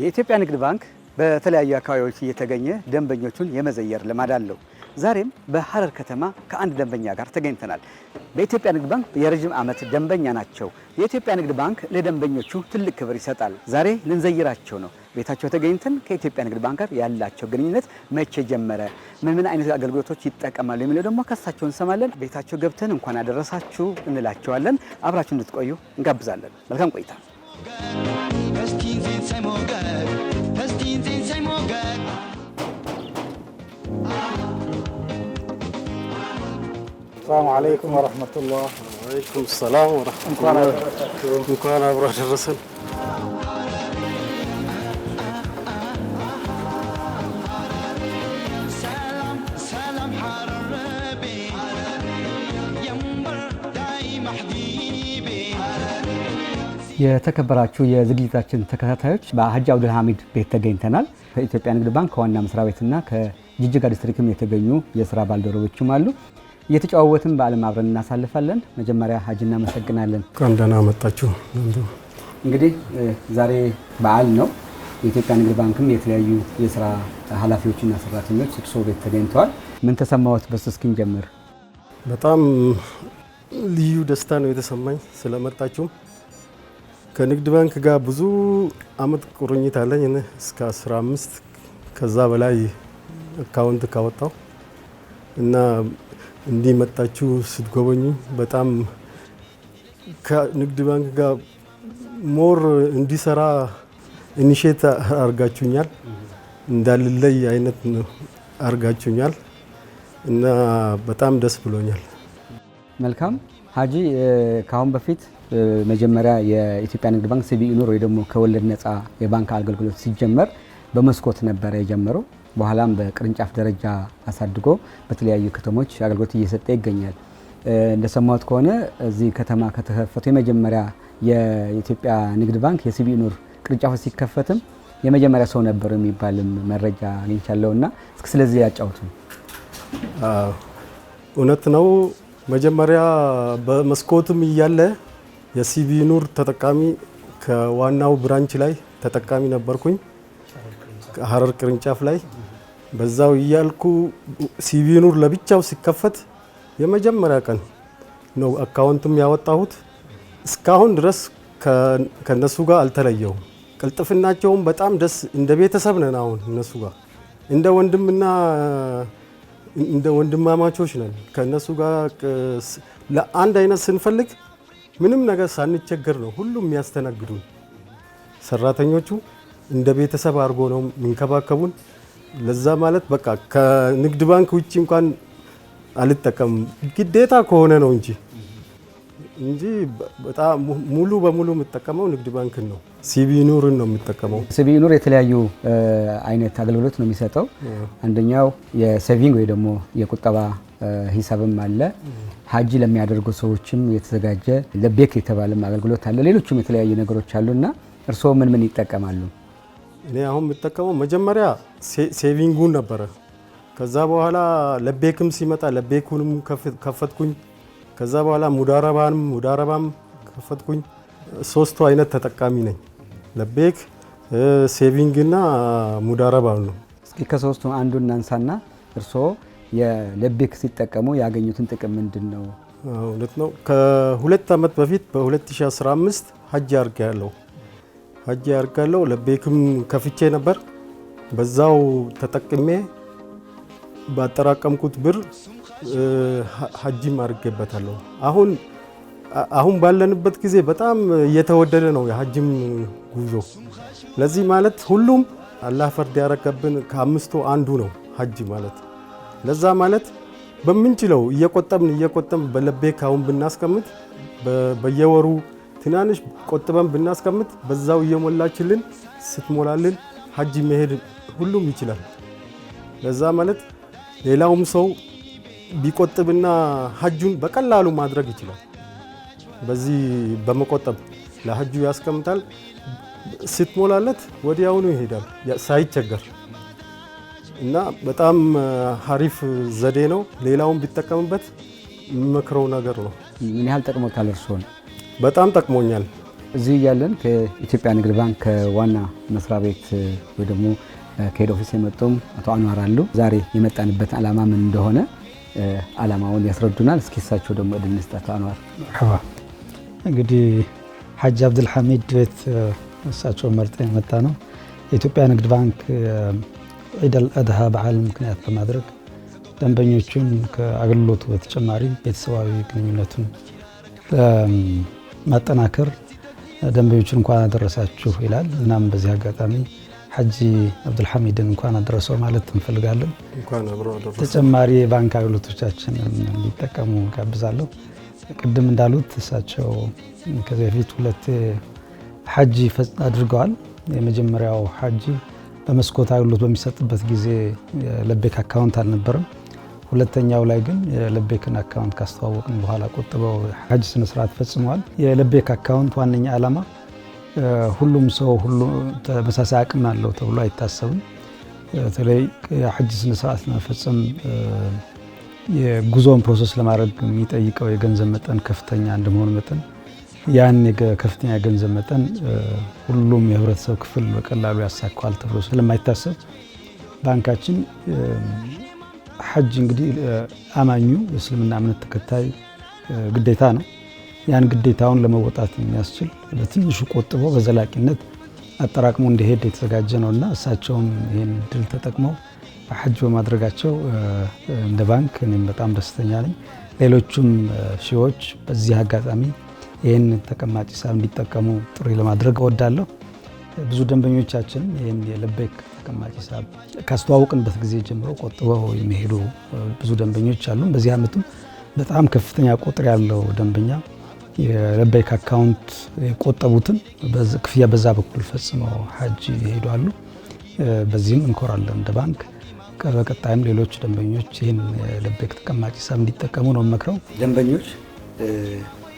የኢትዮጵያ ንግድ ባንክ በተለያዩ አካባቢዎች እየተገኘ ደንበኞቹን የመዘየር ልማድ አለው። ዛሬም በሐረር ከተማ ከአንድ ደንበኛ ጋር ተገኝተናል። በኢትዮጵያ ንግድ ባንክ የረጅም ዓመት ደንበኛ ናቸው። የኢትዮጵያ ንግድ ባንክ ለደንበኞቹ ትልቅ ክብር ይሰጣል። ዛሬ ልንዘይራቸው ነው። ቤታቸው ተገኝተን ከኢትዮጵያ ንግድ ባንክ ጋር ያላቸው ግንኙነት መቼ ጀመረ፣ ምን አይነት አገልግሎቶች ይጠቀማሉ የሚለው ደግሞ ከሳቸው እንሰማለን። ቤታቸው ገብተን እንኳን አደረሳችሁ እንላቸዋለን። አብራችሁ እንድትቆዩ እንጋብዛለን። መልካም ቆይታ። السلام عليكم ورحمة الله. وعليكم السلام ورحمة الله. እንኳን አብሮ አደረሰን። የተከበራችሁ የዝግጅታችን ተከታታዮች በሐጂ አብዱል ሐሚድ ቤት ተገኝተናል። ከኢትዮጵያ ንግድ ባንክ ከዋና መስሪያ ቤትና ከጅጅጋ ዲስትሪክትም የተገኙ የስራ ባልደረቦችም አሉ። እየተጫወትን በዓለም አብረን እናሳልፋለን። መጀመሪያ ሐጂ እናመሰግናለን። እንኳን ደህና መጣችሁ። እንግዲህ ዛሬ በዓል ነው። የኢትዮጵያ ንግድ ባንክም የተለያዩ የስራ ኃላፊዎችና ሰራተኞች እርስዎ ቤት ተገኝተዋል። ምን ተሰማዎት? በሱ እስኪ እንጀምር። በጣም ልዩ ደስታ ነው የተሰማኝ ስለመጣችሁ። ከንግድ ባንክ ጋር ብዙ አመት ቁርኝት አለኝ። እስከ 15 ከዛ በላይ አካውንት ካወጣው እና እንዲመጣችሁ ስትጎበኙ በጣም ከንግድ ባንክ ጋር ሞር እንዲሰራ ኢኒሼት አርጋችሁኛል። እንዳልለይ አይነት አርጋችሁኛል እና በጣም ደስ ብሎኛል። መልካም ሐጂ፣ ካሁን በፊት መጀመሪያ የኢትዮጵያ ንግድ ባንክ ሲቢኢ ኑር ወይ ደግሞ ከወለድ ነፃ የባንክ አገልግሎት ሲጀመር በመስኮት ነበረ የጀመረው። በኋላም በቅርንጫፍ ደረጃ አሳድጎ በተለያዩ ከተሞች አገልግሎት እየሰጠ ይገኛል። እንደሰማሁት ከሆነ እዚህ ከተማ ከተከፈቱ የመጀመሪያ የኢትዮጵያ ንግድ ባንክ የሲቢኢ ኑር ቅርንጫፍ ሲከፈትም የመጀመሪያ ሰው ነበሩ የሚባልም መረጃ አግኝቻለሁና እስኪ ስለዚህ ያጫውቱ። እውነት ነው። መጀመሪያ በመስኮትም እያለ የሲቢኢ ኑር ተጠቃሚ ከዋናው ብራንች ላይ ተጠቃሚ ነበርኩኝ፣ ሐረር ቅርንጫፍ ላይ። በዛው እያልኩ ሲቢኢ ኑር ለብቻው ሲከፈት የመጀመሪያ ቀን ነው አካውንትም ያወጣሁት። እስካሁን ድረስ ከነሱ ጋር አልተለየውም። ቅልጥፍናቸውም በጣም ደስ፣ እንደ ቤተሰብ ነን። አሁን እነሱ ጋር እንደ ወንድምና እንደ ወንድማማቾች ነን። ከነሱ ጋር ለአንድ አይነት ስንፈልግ ምንም ነገር ሳንቸገር ነው ሁሉም የሚያስተናግዱን። ሰራተኞቹ እንደ ቤተሰብ አድርጎ ነው የሚንከባከቡን። ለዛ ማለት በቃ ከንግድ ባንክ ውጪ እንኳን አልጠቀምም፣ ግዴታ ከሆነ ነው እንጂ በጣም ሙሉ በሙሉ የምጠቀመው ንግድ ባንክን ነው። ሲቢኢ ኑርን ነው የምጠቀመው። ሲቢኢ ኑር የተለያዩ አይነት አገልግሎት ነው የሚሰጠው። አንደኛው የሴቪንግ ወይ ደግሞ የቁጠባ ሂሳብም አለ። ሐጂ ለሚያደርጉ ሰዎችም የተዘጋጀ ለቤክ የተባለም አገልግሎት አለ። ሌሎችም የተለያዩ ነገሮች አሉና እርስዎ ምን ይጠቀማሉ? እኔ አሁን የምጠቀመው መጀመሪያ ሴቪንጉን ነበረ። ከዛ በኋላ ለቤክም ሲመጣ ለቤኩንም ከፈትኩኝ። ከዛ በኋላ ሙዳረባም ከፈትኩኝ። ሶስቱ አይነት ተጠቃሚ ነኝ፣ ለቤክ፣ ሴቪንግ እና ሙዳረባ ነው። እስኪ ከሶስቱ አንዱን እናንሳና እርስዎ የለቤክ ሲጠቀሙ ያገኙትን ጥቅም ምንድን ነው? እውነት ነው። ከሁለት ዓመት በፊት በ2015 ሐጂ አርጋለሁ። ለቤክም ከፍቼ ነበር። በዛው ተጠቅሜ ባጠራቀምኩት ብር ሐጂም አድርጌበታለሁ። አሁን ባለንበት ጊዜ በጣም እየተወደደ ነው የሐጂም ጉዞ። ለዚህ ማለት ሁሉም አላህ ፈርድ ያረገብን ከአምስቱ አንዱ ነው ሐጂ ማለት። ለዛ ማለት በምንችለው እየቆጠብን በለቤክ አሁን ብናስቀምጥ በየወሩ ትናንሽ ቆጥበን ብናስቀምጥ በዛው እየሞላችልን ስትሞላልን ሐጂ መሄድ ሁሉም ይችላል። ለዛ ማለት ሌላውም ሰው ቢቆጥብና ሐጁን በቀላሉ ማድረግ ይችላል። በዚህ በመቆጠብ ለሐጁ ያስቀምጣል፣ ስትሞላለት ወዲያውኑ ይሄዳል ሳይቸገር። እና በጣም ሀሪፍ ዘዴ ነው። ሌላውን ቢጠቀምበት መክረው ነገር ነው። ምን ያህል ጠቅሞታል እርስዎን? በጣም ጠቅሞኛል። እዚህ ያለን ከኢትዮጵያ ንግድ ባንክ ከዋና መስሪያ ቤት ወይ ደግሞ ከሄድ ኦፊስ የመጡም አቶ አንዋር አሉ። ዛሬ የመጣንበት ዓላማ ምን እንደሆነ ዓላማውን ያስረዱናል። እስኪ እሳቸው ደግሞ እድል እንስጣቸው። አንዋር እንግዲህ ሐጅ አብዱልሐሚድ ቤት እሳቸው መርጠን የመጣ ነው። የኢትዮጵያ ንግድ ባንክ ዒድ አልአድሃ በዓል ምክንያት በማድረግ ደንበኞቹን ከአገልግሎቱ በተጨማሪ ቤተሰባዊ ግንኙነቱን ማጠናከር ደንበኞቹን እንኳን አደረሳችሁ ይላል። እናም በዚህ አጋጣሚ ሐጂ አብዱልሐሚድን እንኳን አደረሰው ማለት እንፈልጋለን። ተጨማሪ የባንክ አገልግሎቶቻችን እንዲጠቀሙ ጋብዛለሁ። ቅድም እንዳሉት እሳቸው ከዚህ በፊት 2 ሐጂ አድርገዋል። የመጀመሪያው ሐጂ በመስኮት አገልግሎት በሚሰጥበት ጊዜ የለቤክ አካውንት አልነበረም። ሁለተኛው ላይ ግን የለቤክን አካውንት ካስተዋወቅን በኋላ ቆጥበው ሐጅ ስነ ስርዓት ፈጽመዋል። የለቤክ አካውንት ዋነኛ ዓላማ ሁሉም ሰው ተመሳሳይ አቅም አለው ተብሎ አይታሰብም። በተለይ የሐጅ ስነ ስርዓት ለመፈጸም የጉዞን ፕሮሰስ ለማድረግ የሚጠይቀው የገንዘብ መጠን ከፍተኛ እንደመሆኑ መጠን ያን ከፍተኛ የገንዘብ መጠን ሁሉም የህብረተሰብ ክፍል በቀላሉ ያሳካዋል ተብሎ ስለማይታሰብ ባንካችን ሐጅ እንግዲህ አማኙ የእስልምና እምነት ተከታይ ግዴታ ነው። ያን ግዴታውን ለመወጣት የሚያስችል በትንሹ ቆጥቦ በዘላቂነት አጠራቅሞ እንዲሄድ የተዘጋጀ ነውና እሳቸውም ይህን እድል ተጠቅመው ሐጅ በማድረጋቸው እንደ ባንክ እኔም በጣም ደስተኛ ነኝ። ሌሎቹም ሺዎች በዚህ አጋጣሚ ይህን ተቀማጭ ሂሳብ እንዲጠቀሙ ጥሪ ለማድረግ እወዳለሁ። ብዙ ደንበኞቻችን ይህን የለቤክ ተቀማጭ ሂሳብ ካስተዋወቅንበት ጊዜ ጀምሮ ቆጥበው የሚሄዱ ብዙ ደንበኞች አሉ። በዚህ ዓመትም በጣም ከፍተኛ ቁጥር ያለው ደንበኛ የለቤክ አካውንት የቆጠቡትን ክፍያ በዛ በኩል ፈጽመው ሐጅ ይሄዳሉ። በዚህም እንኮራለን እንደ ባንክ። በቀጣይም ሌሎች ደንበኞች ይህን የለቤክ ተቀማጭ ሂሳብ እንዲጠቀሙ ነው መክረው። ደንበኞች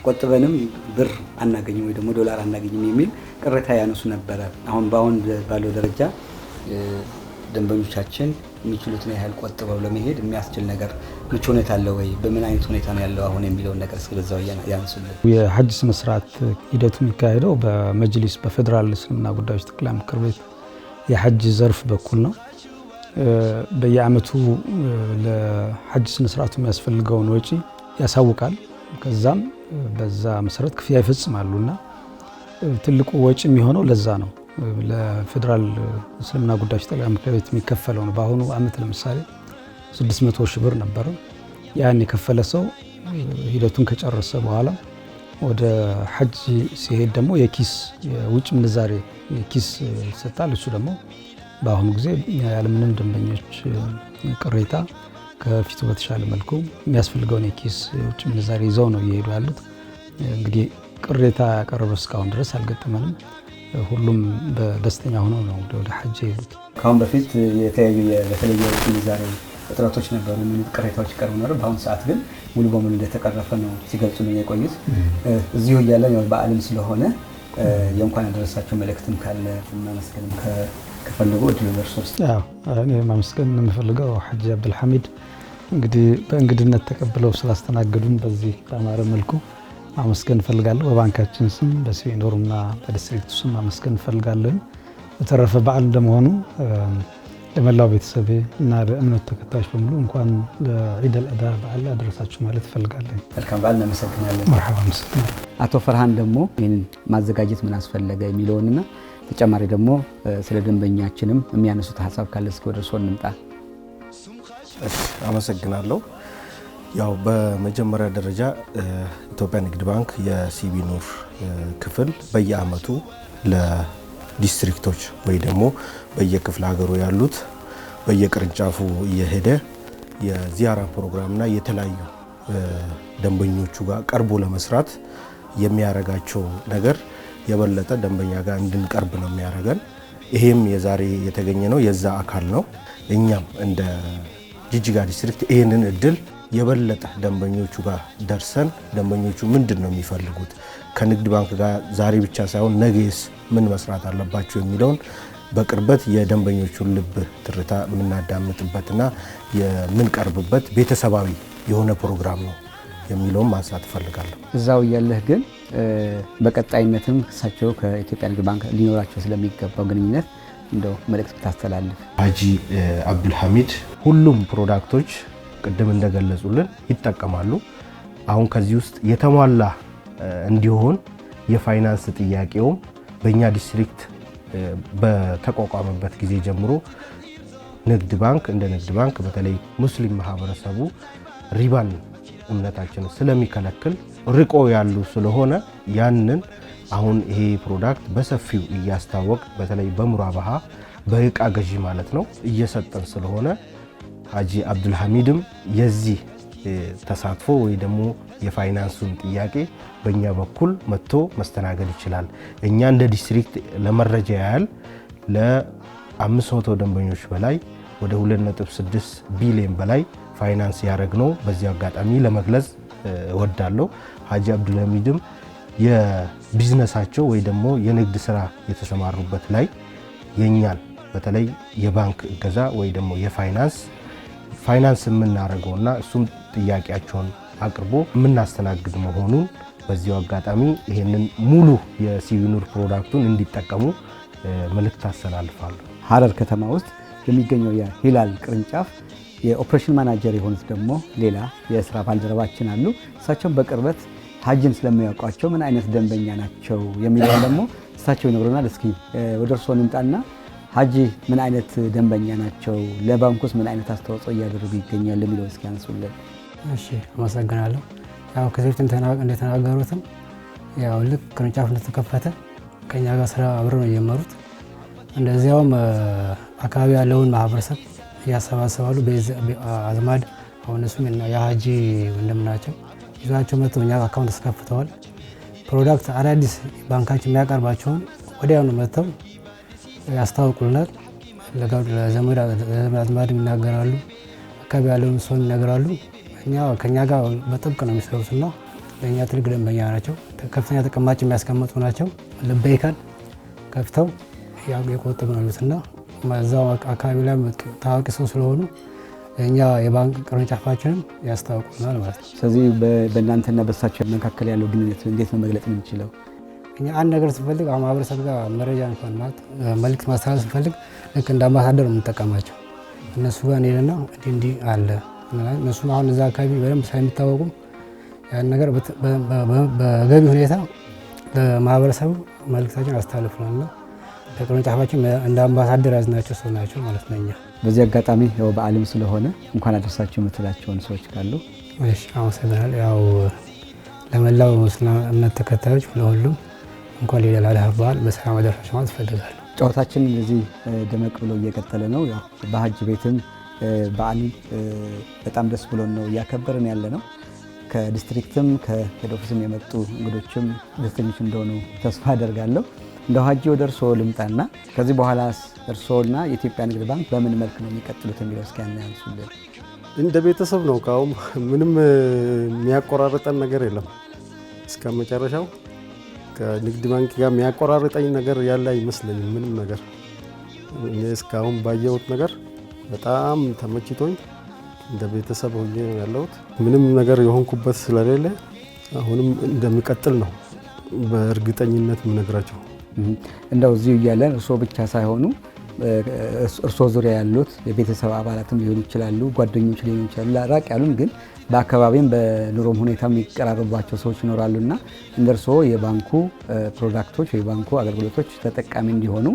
ቆጥበንም ብር አናገኝም ወይ ደግሞ ዶላር አናገኝም የሚል ቅሬታ ያነሱ ነበረ። አሁን ባለው ደረጃ ደንበኞቻችን የሚችሉትን ያህል ቆጥበው ለመሄድ የሚያስችል ነገር ምቹ ሁኔታ አለ ወይ? በምን አይነት ሁኔታ ነው ያለው አሁን የሚለውን ነገር እስከዛው ያንሱልን። የሐጅ ስነ ስርዓት ሂደቱ የሚካሄደው በመጅሊስ በፌዴራል እስልምና ጉዳዮች ጠቅላይ ምክር ቤት የሐጅ ዘርፍ በኩል ነው። በየአመቱ ለሐጅ ስነ ስርዓቱ የሚያስፈልገውን ወጪ ያሳውቃል። ከዛም በዛ መሰረት ክፍያ ይፈጽማሉና ትልቁ ወጪ የሚሆነው ለዛ ነው። ለፌዴራል እስልምና ጉዳዮች ጠቅላይ ምክር ቤት የሚከፈለው ነው። በአሁኑ አመት ለምሳሌ 600 ሺህ ብር ነበር። ያን የከፈለ ሰው ሂደቱን ከጨረሰ በኋላ ወደ ሐጅ ሲሄድ ደግሞ የኪስ የውጭ ምንዛሬ የኪስ ይሰጣል። እሱ ደግሞ በአሁኑ ጊዜ ያለምንም ደንበኞች ቅሬታ ከፊቱ በተሻለ መልኩ የሚያስፈልገውን የኪስ የውጭ ምንዛሬ ይዘው ነው እየሄዱ ያሉት። እንግዲህ ቅሬታ ያቀረበ እስካሁን ድረስ አልገጠመንም። ሁሉም በደስተኛ ሆነው ነው ወደ ሐጅ የሄዱት። ከአሁን በፊት የተለያዩ የውጭ ምንዛሬ እጥረቶች ነበሩ፣ ቅሬታዎች ይቀርቡ ነበር። በአሁኑ ሰዓት ግን ሙሉ በሙሉ እንደተቀረፈ ነው ሲገልጹ ነው የቆዩት። እዚሁ እያለን በዓለም ስለሆነ የእንኳን ያደረሳቸው መልእክትም ካለ ማመስገን ከፈለጉ እድሉ ደርሶ እኔ ማመስገን የምፈልገው ሐጂ አብዱልሐሚድ እንግዲህ በእንግድነት ተቀብለው ስላስተናገዱን በዚህ በአማረ መልኩ ማመስገን እንፈልጋለሁ። በባንካችን ስም በሲቢኑርና በዲስትሪክቱ ስም ማመስገን እንፈልጋለን። በተረፈ በዓል እንደመሆኑ ለመላው ቤተሰቤ እና ለእምነት ተከታዮች በሙሉ እንኳን ለዒድ አልአድሃ በዓል አደረሳችሁ ማለት እፈልጋለሁ። መልካም በዓል። እናመሰግናለን። መርሐባ። አቶ ፈርሃን ደግሞ ይህንን ማዘጋጀት ምን አስፈለገ የሚለውንና ተጨማሪ ደግሞ ስለ ደንበኛችንም የሚያነሱት ሀሳብ ካለ እስኪ ወደ እርሶ እንምጣ። አመሰግናለሁ። ያው በመጀመሪያ ደረጃ ኢትዮጵያ ንግድ ባንክ የሲቢኑር ክፍል በየአመቱ ለዲስትሪክቶች ወይ ደግሞ በየክፍለ ሀገሩ ያሉት በየቅርንጫፉ እየሄደ የዚያራ ፕሮግራምና የተለያዩ ደንበኞቹ ጋር ቀርቦ ለመስራት የሚያረጋቸው ነገር የበለጠ ደንበኛ ጋር እንድንቀርብ ነው የሚያደርገን። ይሄም የዛሬ የተገኘ ነው የዛ አካል ነው። እኛም እንደ ጂጂጋ ዲስትሪክት ይህንን እድል የበለጠ ደንበኞቹ ጋር ደርሰን ደንበኞቹ ምንድን ነው የሚፈልጉት ከንግድ ባንክ ጋር ዛሬ ብቻ ሳይሆን ነገስ ምን መስራት አለባቸው የሚለውን በቅርበት የደንበኞቹን ልብ ትርታ የምናዳምጥበትና የምንቀርብበት ቤተሰባዊ የሆነ ፕሮግራም ነው የሚለውን ማንሳት እፈልጋለሁ። እዛው ያለህ ግን በቀጣይነትም እሳቸው ከኢትዮጵያ ንግድ ባንክ ሊኖራቸው ስለሚገባው ግንኙነት እንደው መልእክት ብታስተላልፍ። ሀጂ አብዱልሐሚድ ሁሉም ፕሮዳክቶች ቅድም እንደገለጹልን ይጠቀማሉ። አሁን ከዚህ ውስጥ የተሟላ እንዲሆን የፋይናንስ ጥያቄውም በእኛ ዲስትሪክት በተቋቋመበት ጊዜ ጀምሮ ንግድ ባንክ እንደ ንግድ ባንክ በተለይ ሙስሊም ማህበረሰቡ ሪባን እምነታችንን ስለሚከለክል ርቆ ያሉ ስለሆነ ያንን አሁን ይሄ ፕሮዳክት በሰፊው እያስታወቅ በተለይ በሙራባሃ በእቃ ገዢ ማለት ነው እየሰጠን ስለሆነ ሀጂ አብዱልሐሚድም የዚህ ተሳትፎ ወይ ደግሞ የፋይናንሱን ጥያቄ በእኛ በኩል መጥቶ መስተናገድ ይችላል። እኛ እንደ ዲስትሪክት ለመረጃ ያህል ለ500 ደንበኞች በላይ ወደ 2.6 ቢሊዮን በላይ ፋይናንስ ያደረግነው በዚህ አጋጣሚ ለመግለጽ እወዳለሁ። ሀጂ አብዱልሐሚድም የቢዝነሳቸው ወይ ደግሞ የንግድ ስራ የተሰማሩበት ላይ የኛን በተለይ የባንክ እገዛ ወይ ደግሞ የፋይናንስ የምናደርገውና እሱም ጥያቄያቸውን አቅርቦ የምናስተናግድ መሆኑን በዚሁ አጋጣሚ ይሄንን ሙሉ የሲቢ ኑር ፕሮዳክቱን እንዲጠቀሙ መልእክት አስተላልፋለሁ። ሀረር ከተማ ውስጥ የሚገኘው የሂላል ቅርንጫፍ የኦፕሬሽን ማናጀር የሆኑት ደግሞ ሌላ የስራ ባልደረባችን አሉ። እሳቸውም በቅርበት ሀጂን ስለሚያውቋቸው ምን አይነት ደንበኛ ናቸው የሚለው ደግሞ እሳቸው ይነግሩናል። እስኪ ወደ እርስዎ እንምጣና ሀጂ ምን አይነት ደንበኛ ናቸው፣ ለባንኩስ ምን አይነት አስተዋጽኦ እያደረጉ ይገኛል የሚለው እስኪ አንሱልን። እሺ አመሰግናለሁ። ያው ከዚህ በፊት እንደተናገሩትም ያው ልክ ቅርንጫፍ እንደተከፈተ ከኛ ጋር ስራ አብረው ነው የጀመሩት። እንደዚያውም አካባቢ ያለውን ማህበረሰብ ያሰባሰባሉ። አዝማድ አሁን እሱም የሀጂ ወንድም ናቸው። ይዟቸው መጥተው እኛ አካውንት አስከፍተዋል። ፕሮዳክት አዳዲስ ባንካችን የሚያቀርባቸውን ወዲያውኑ መጥተው ያስታውቁልናል። ለዘመድ አዝማድ ይናገራሉ፣ አካባቢ ያለውን ሰው ይናገራሉ። ከኛ ጋር በጥብቅ ነው የሚሰሩትና ለእኛ ትልቅ ደንበኛ ናቸው። ከፍተኛ ተቀማጭ የሚያስቀምጡ ናቸው። ልበይካል ከፍተው የቆጠቡ ነው ያሉትና እዛው አካባቢ ላይ ታዋቂ ሰው ስለሆኑ እኛ የባንክ ቅርንጫፋችንን ያስታውቁናል ማለት ነው። ስለዚህ በእናንተና በእሳቸው መካከል ያለው ግንኙነት እንዴት ነው መግለጽ የምንችለው? እኛ አንድ ነገር ስንፈልግ ማህበረሰብ ጋር መረጃ እንኳን ማለት መልዕክት ማስተላለፍ ስንፈልግ ልክ እንደ አምባሳደር የምንጠቀማቸው እነሱ ጋር እንሄድና እንዲህ አለ እነሱ አሁን እዛ አካባቢ በደንብ ሳይታወቁም ያን ነገር በገቢ ሁኔታ ለማህበረሰቡ መልዕክታቸውን አስተላልፈናልና ለቅርንጫፋችን እንደ አምባሳደር ያዝናቸው ሰው ናቸው ማለት ነው። እኛ በዚህ አጋጣሚ ያው በዓልም ስለሆነ እንኳን አደረሳችሁ የምትላቸውን ሰዎች ካሉ? እሺ አመሰግናለሁ። ያው ለመላው እስልምና እምነት ተከታዮች ለሁሉም እንኳን ለኢድ አል አድሃ በዓል በሰላም አደረሳችሁ ማለት እፈልጋለሁ። ጨዋታችን እዚህ ደመቅ ብሎ እየቀጠለ ነው። ያው በሀጅ ቤትም በዓል በጣም ደስ ብሎን ነው እያከበርን ያለ ነው። ከዲስትሪክትም ከሄድ ኦፊስም የመጡ እንግዶችም ደስተኞች እንደሆኑ ተስፋ አደርጋለሁ። እንደ ሀጂ ወደ እርስዎ ልምጣና ከዚህ በኋላ እርስዎና የኢትዮጵያ ንግድ ባንክ በምን መልክ ነው የሚቀጥሉት የሚለው እስኪ ያንሱልን። እንደ ቤተሰብ ነው። ካሁን ምንም የሚያቆራርጠን ነገር የለም። እስከ መጨረሻው ከንግድ ባንክ ጋር የሚያቆራርጠኝ ነገር ያለ አይመስለኝም። ምንም ነገር እኔ እስካሁን ባየሁት ነገር በጣም ተመችቶኝ እንደ ቤተሰብ ሆኜ ነው ያለሁት። ምንም ነገር የሆንኩበት ስለሌለ አሁንም እንደሚቀጥል ነው በእርግጠኝነት የምነግራቸው። እንደው እዚሁ እያለን እርስዎ ብቻ ሳይሆኑ እርስዎ ዙሪያ ያሉት የቤተሰብ አባላትም ሊሆኑ ይችላሉ፣ ጓደኞች ሊሆኑ ይችላሉ፣ ራቅ ያሉን ግን በአካባቢም በኑሮም ሁኔታ የሚቀራረቧቸው ሰዎች ይኖራሉና እንደ እርስዎ የባንኩ ፕሮዳክቶች የባንኩ አገልግሎቶች ተጠቃሚ እንዲሆኑ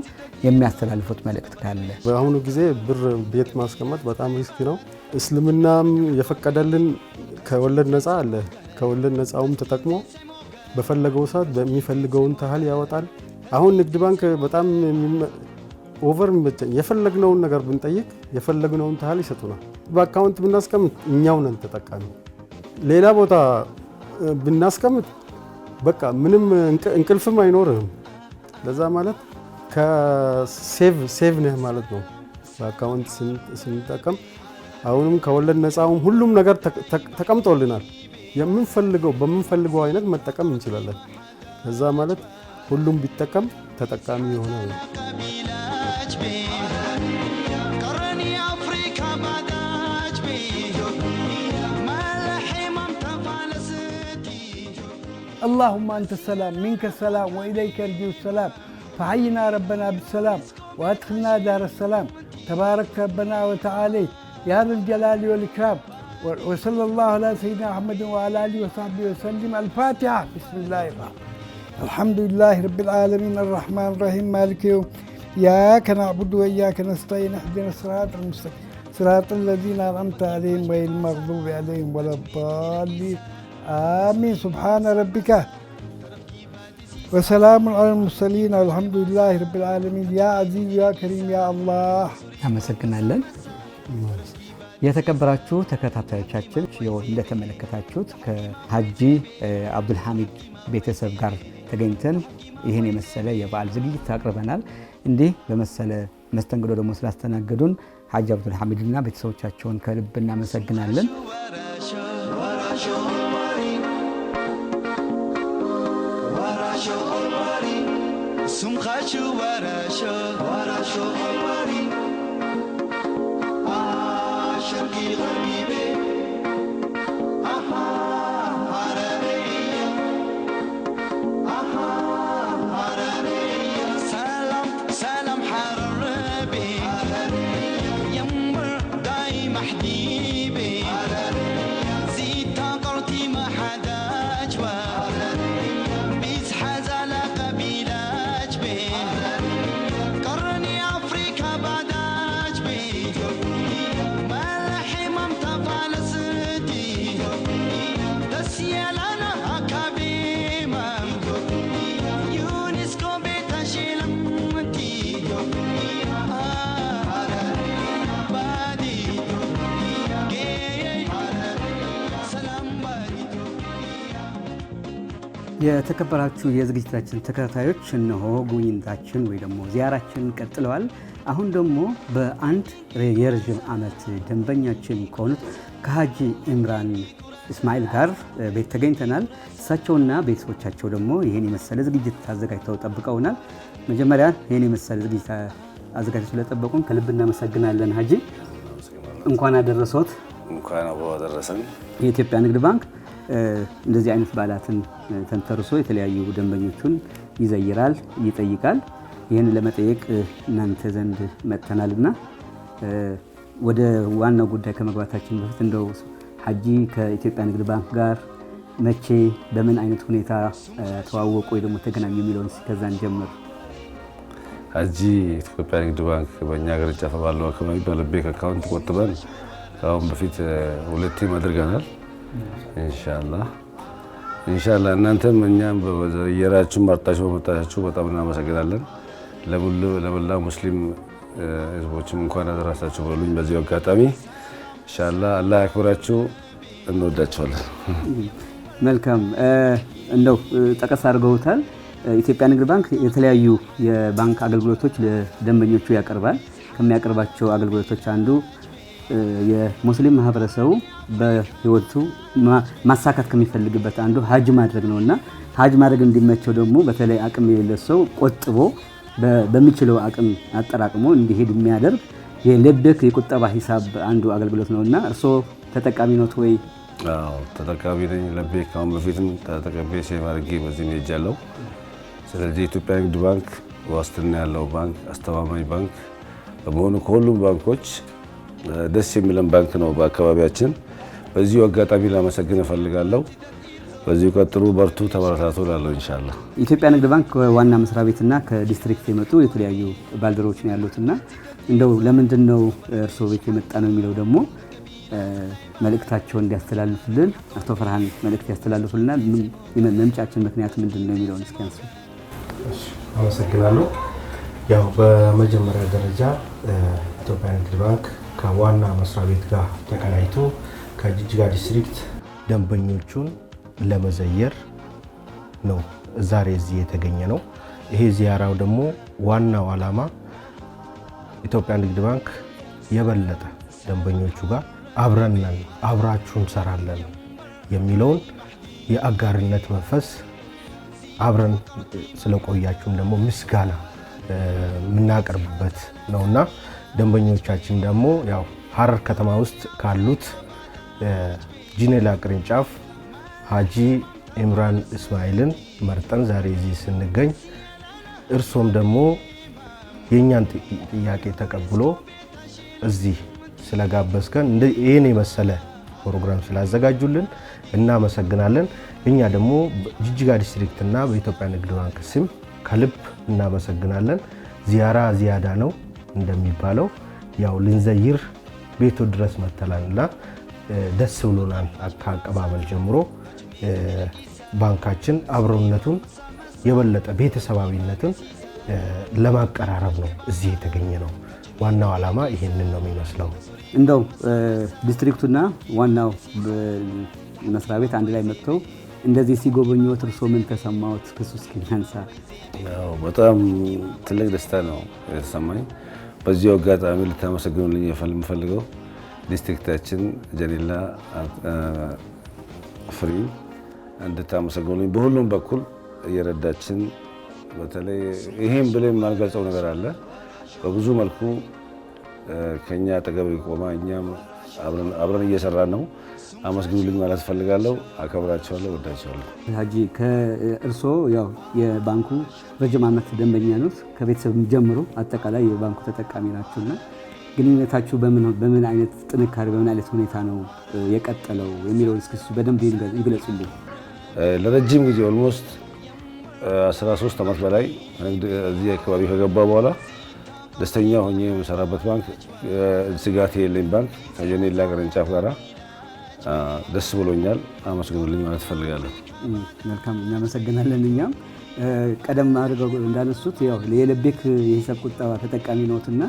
የሚያስተላልፉት መልእክት ካለ? በአሁኑ ጊዜ ብር ቤት ማስቀመጥ በጣም ሪስክ ነው። እስልምናም የፈቀደልን ከወለድ ነፃ አለ። ከወለድ ነፃውም ተጠቅሞ በፈለገው ሰዓት በሚፈልገውን ታህል ያወጣል። አሁን ንግድ ባንክ በጣም ኦቨር የፈለግነውን ነገር ብንጠይቅ የፈለግነውን ታህል ይሰጡናል። በአካውንት ብናስቀምጥ እኛው ነን ተጠቃሚ። ሌላ ቦታ ብናስቀምጥ በቃ ምንም እንቅልፍም አይኖርም። ለዛ ማለት ከሴቭ ነህ ማለት ነው። በአካውንት ስንጠቀም አሁንም ከወለድ ነፃውም ሁሉም ነገር ተቀምጦልናል። በምንፈልገው አይነት መጠቀም እንችላለን። ለዛ ማለት ሁሉም ቢጠቀም ተጠቃሚ ይሆናል። اللهم أنت السلام منك السلام وإليك يرجع السلام فحينا ربنا بالسلام وأدخلنا دار السلام تبارك ربنا وتعالى يا ذا الجلال والإكرام وصلى الله على سيدنا محمد وعلى آله وصحبه وسلم. الفاتحة. بسم الله الرحمن الرحيم. الحمد لله رب العالمين الرحمن الرحيم مالك يوم إياك نعبد وإياك نستعين اهدنا الصراط المستقيم صراط الذين أنعمت عليهم غير المغضوب عليهم ولا الضالين آمين. سبحان ربك وسلام على المرسلين والحمد لله رب العالمين. يا عزيز يا كريم يا الله. አመሰግናለን። የተከበራችሁ ተከታታዮቻችን እንደተመለከታችሁት ከሀጂ አብዱልሐሚድ ቤተሰብ ጋር ተገኝተን ይህን የመሰለ የበዓል ዝግጅት አቅርበናል። እንዲህ በመሰለ መስተንግዶ ደግሞ ስላስተናገዱን ሀጂ አብዱልሐሚድና ቤተሰቦቻቸውን ከልብ እናመሰግናለን። የተከበራችሁ የዝግጅታችን ተከታታዮች እነሆ ጉብኝታችን ወይ ደግሞ ዚያራችን ቀጥለዋል። አሁን ደግሞ በአንድ የረጅም ዓመት ደንበኛችን ከሆኑት ከሀጂ ኢምራን እስማኤል ጋር ቤት ተገኝተናል። እሳቸውና ቤተሰቦቻቸው ደግሞ ይህን የመሰለ ዝግጅት አዘጋጅተው ጠብቀውናል። መጀመሪያ ይህን የመሰለ ዝግጅት አዘጋጅተው ስለጠበቁን ከልብ እናመሰግናለን። ሀጂ እንኳን አደረሰዎት። እንኳን አደረሰን። የኢትዮጵያ ንግድ ባንክ እንደዚህ አይነት በዓላትን ተንተርሶ የተለያዩ ደንበኞቹን ይዘይራል፣ ይጠይቃል። ይህን ለመጠየቅ እናንተ ዘንድ መጥተናልና ወደ ዋናው ጉዳይ ከመግባታችን በፊት እንደው ሀጂ ከኢትዮጵያ ንግድ ባንክ ጋር መቼ በምን አይነት ሁኔታ ተዋወቁ ወይ ደግሞ ተገናኙ የሚለውን ከዛን ጀምር። ሀጂ ኢትዮጵያ ንግድ ባንክ በእኛ ቅርንጫፍ ባለው አካባቢ በለቤክ አካውንት ቆጥበን ከአሁን በፊት 2 አድርገናል። ኢንሻአላህ እናንተም እኛም በየራችሁ መርጣችሁ በመጣችሁ በጣም እናመሰግናለን። ለመላው ሙስሊም ህዝቦችም እንኳን አደረሳችሁ በሉኝ በዚህ አጋጣሚ። ኢንሻአላህ አላህ ያክብራችሁ፣ እንወዳችኋለን። መልካም። እንደው ጠቀስ አድርገውታል። ኢትዮጵያ ንግድ ባንክ የተለያዩ የባንክ አገልግሎቶች ለደንበኞቹ ያቀርባል። ከሚያቀርባቸው አገልግሎቶች አንዱ የሙስሊም ማህበረሰቡ በህይወቱ ማሳካት ከሚፈልግበት አንዱ ሀጅ ማድረግ ነውና ሀጅ ማድረግ እንዲመቸው ደግሞ በተለይ አቅም የሌለው ሰው ቆጥቦ በሚችለው አቅም አጠራቅሞ እንዲሄድ የሚያደርግ የለቤክ የቁጠባ ሂሳብ አንዱ አገልግሎት ነውና እርስዎ ተጠቃሚ ኖት ወይ? አዎ ተጠቃሚ ነኝ። ለቤክ አሁን በፊትም ተጠቅሜ ሴቭ አድርጌ በዚህ ነው ሄጃለሁ። ስለዚህ ኢትዮጵያ ንግድ ባንክ ዋስትና ያለው ባንክ፣ አስተማማኝ ባንክ በመሆኑ ከሁሉም ባንኮች ደስ የሚለን ባንክ ነው በአካባቢያችን። በዚሁ አጋጣሚ ላመሰግን እፈልጋለሁ። በዚሁ ቀጥሉ፣ በርቱ፣ ተበረታቱ እላለሁ ኢንሻአላህ። ኢትዮጵያ ንግድ ባንክ ዋና መስሪያ ቤትና ከዲስትሪክት የመጡ የተለያዩ ባልደረቦች ነው ያሉትና እንደው ለምንድን ነው እርስዎ ቤት የመጣ ነው የሚለው ደግሞ መልእክታቸውን እንዲያስተላልፉልን አቶ ፈርሃን መልእክት ያስተላልፉልና መምጫችን ምክንያት ምንድን ነው የሚለውን እስኪ አንሱ። አመሰግናለሁ። ያው በመጀመሪያ ደረጃ ኢትዮጵያ ንግድ ባንክ ከዋና መስሪያ ቤት ጋር ተቀናይቶ ከጅጅጋ ዲስትሪክት ደንበኞቹን ለመዘየር ነው ዛሬ እዚህ የተገኘ ነው። ይሄ ዚያራው ደግሞ ዋናው ዓላማ ኢትዮጵያ ንግድ ባንክ የበለጠ ደንበኞቹ ጋር አብረን አብራችሁ እንሰራለን የሚለውን የአጋርነት መንፈስ አብረን ስለቆያችሁም ደግሞ ምስጋና የምናቀርብበት ነውና ደንበኞቻችን ደግሞ ያው ሀረር ከተማ ውስጥ ካሉት ጂኔላ ቅርንጫፍ ሀጂ ኢምራን እስማኤልን መርጠን ዛሬ እዚህ ስንገኝ እርሶም ደግሞ የኛን ጥያቄ ተቀብሎ እዚህ ስለጋበዝከን ይሄን የመሰለ ፕሮግራም ስላዘጋጁልን እናመሰግናለን። እኛ ደግሞ ጅጅጋ ዲስትሪክት እና በኢትዮጵያ ንግድ ባንክ ስም ከልብ እናመሰግናለን። ዚያራ ዚያዳ ነው እንደሚባለው ያው ልንዘይር ቤቱ ድረስ መተላልና ደስ ብሎናል። አቀባበል ጀምሮ ባንካችን አብሮነቱን የበለጠ ቤተሰባዊነትን ለማቀራረብ ነው እዚህ የተገኘ ነው። ዋናው ዓላማ ይሄንን ነው የሚመስለው። እንደው ዲስትሪክቱና ዋናው መስሪያ ቤት አንድ ላይ መጥተው እንደዚህ ሲጎበኙት እርሶ ምን ተሰማዎት? ከሱስ ከንሳ ያው በጣም ትልቅ ደስታ ነው የተሰማኝ። በዚሁ አጋጣሚ ልታመሰግኑልኝ የምፈልገው ዲስትሪክታችን ጀኒላ ፍሪ እንድታመሰግኑልኝ በሁሉም በኩል እየረዳችን በተለይ ይሄን ብለን የማልገልጸው ነገር አለ። በብዙ መልኩ ከኛ አጠገብ ቆማ እኛም አብረን እየሰራን ነው። አመስግኑልኝ ማለት ፈልጋለሁ። አከብራቸዋለሁ፣ ወዳቸዋለሁ። ሀጂ ከእርሶ ያው የባንኩ ረጅም ዓመት ደንበኛ ነው። ከቤተሰብ ጀምሮ አጠቃላይ የባንኩ ተጠቃሚ ናቸውና ግንኙነታችሁ በምን አይነት ጥንካሬ በምን አይነት ሁኔታ ነው የቀጠለው የሚለው እስኪ በደንብ ይግለጹልኝ። ለረጅም ጊዜ ኦልሞስት 13 ዓመት በላይ እዚህ አካባቢ ከገባ በኋላ ደስተኛ ሆኜ የምሰራበት ባንክ ስጋት የሌለኝ ባንክ ከጀኔላ ቅርንጫፍ ጋራ ደስ ብሎኛል። አመስግኑልኝ ማለት ፈልጋለሁ። መልካም እናመሰግናለን። እኛም ቀደም አድርገው እንዳነሱት ያው የለቤክ የሂሳብ ቁጠባ ተጠቃሚ ነዎትና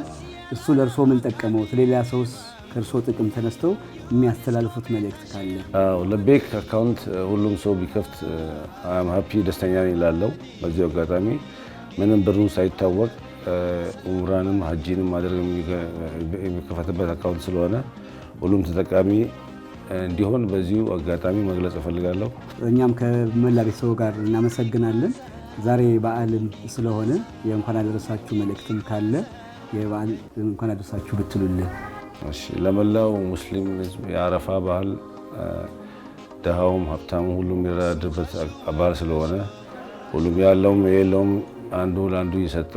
እሱ ለእርሶ ምን ጠቀመው? ሌላ ሰውስ ከእርሶ ጥቅም ተነስተው የሚያስተላልፉት መልእክት ካለ? አዎ ለቤክ አካውንት ሁሉም ሰው ቢከፍት አም ሃፒ ደስተኛ ነኝ እላለሁ። በዚህ አጋጣሚ ምንም ብሩ ሳይታወቅ ኡምራንም ሀጂንም ማድረግ የሚከፈትበት አካውንት ስለሆነ ሁሉም ተጠቃሚ እንዲሆን በዚሁ አጋጣሚ መግለጽ እፈልጋለሁ። እኛም ከመላ ቤተሰቡ ጋር እናመሰግናለን። ዛሬ በዓልም ስለሆነ የእንኳን አደረሳችሁ መልእክትም ካለ የበዓል እንኳን አደረሳችሁ ብትሉልን። እሺ ለመላው ሙስሊም ህዝብ የአረፋ በዓል ደሃውም ሀብታሙ ሁሉም የሚረዳድበት በዓል ስለሆነ ሁሉም ያለውም የሌለውም አንዱ ለአንዱ እየሰጠ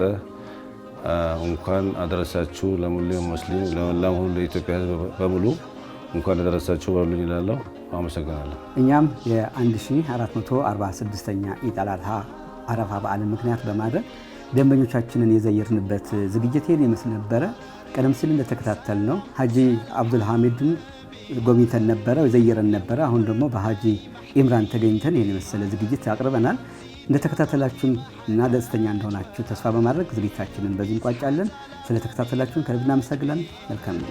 እንኳን አደረሳችሁ ለሙስሊም ለመላው ሁሉ ለኢትዮጵያ ህዝብ በሙሉ እንኳን አደረሳችሁ በሉኝ እላለሁ። አመሰግናለሁ። እኛም የ1446ኛ ኢድ አል አድሃ አረፋ በዓልን ምክንያት በማድረግ ደንበኞቻችንን የዘየርንበት ዝግጅት ይህን ይመስል ነበረ። ቀደም ሲል እንደተከታተልነው ሀጂ አብዱል ሐሚድን ጎብኝተን ነበረ፣ ዘየረን ነበረ። አሁን ደግሞ በሀጂ ኢምራን ተገኝተን ይህን የመሰለ ዝግጅት አቅርበናል። እንደተከታተላችሁን እና ደስተኛ እንደሆናችሁ ተስፋ በማድረግ ዝግጅታችንን በዚህ እንቋጫለን። ስለተከታተላችሁን ከልብ እናመሰግናለን። መልካም ነው።